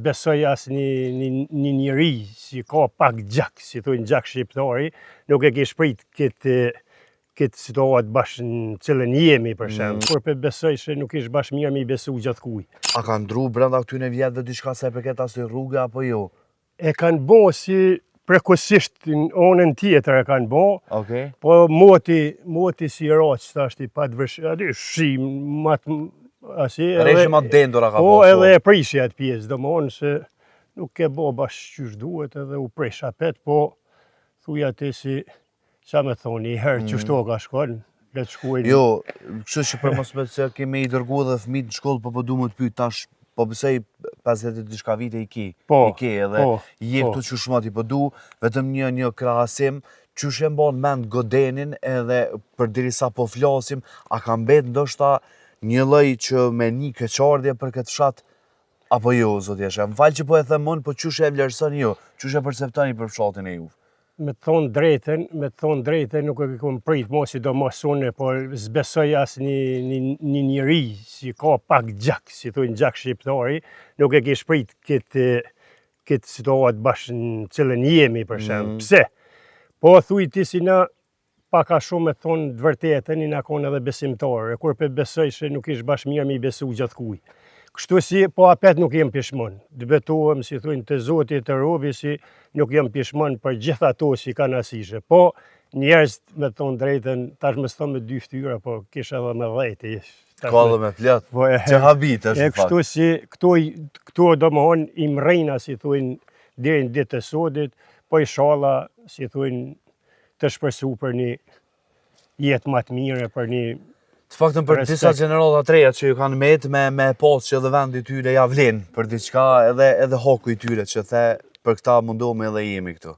besoj as një njeri si ka pak gjak, si thujnë gjak shqiptari, nuk e ke shprit këtë situatë bashkë në cilën jemi për shemë. Por për besoj që nuk ishtë bashkë mirë me i besu gjatë kuj. A kanë ndru brenda këtyne vjetëve diçka sa e përket asoj rrugë apo jo? E kanë bo si prekosisht në onën tjetër e kanë bo, Okej. po moti si raqë, thashti pa të vërshë, aty shim, Reshë ma dendura ka po. po. Edhe e prishja atë pjesë, do më onë se nuk e bo bashkë qysh duhet edhe u prish apet, po thuja ti si, sa me thoni, i herë që shto ka shkon, le të shkuajnë. Jo, kështu që për mos me se kemi i dërgu dhe fëmijët në shkollë, po du më të pyet tash, po besoj 50 diçka vite i ki. Po, I ki edhe je këtu që shmati, po du vetëm një krahasim, që e mban mend Godenin edhe për dirisa po flasim, a ka mbet ndoshta një lloj që me një keqardhje për këtë fshat apo jo, zotja shef. Më falë që po e them unë, po çush e vlerësoni ju, çush e perceptoni për fshatin e juve? Me të thonë drejten, nuk e kom prit, mos i do mos unë, por zbesoj as një njeri si ka pak gjak, si thujnë gjak shqiptari, nuk e ke shprit këtë situatë bashkë në cilën jemi për shemë. Pse? Po thuj ti si na paka shumë me thonë të vërtetën, i na konë edhe besimtarë, kur për besoj që nuk ishtë bashkë mirë me i besu gjatë kuj. Kështu si, po apet nuk jem pishmon. Dëbetohem, si thujnë të zotit të robi, si nuk jem pishmon për gjitha ato si kanë asishe. Po, njerëz me thonë drejten, tash me s'thonë me 2 ftyra, po kisha edhe me 10. Ka edhe me plot, që habit është fakt. Kështu si, këto do më honë i mrejna, si thujnë, deri në ditë të sodit, po i shala, si thujnë, të shpresu për një jetë më të mire, për një Të faktën për disa generata të reja që ju kanë met me pas që edhe vendi tyre ja vlen për diçka edhe hoku i tyre që the për këta mundohemi edhe jemi këtu.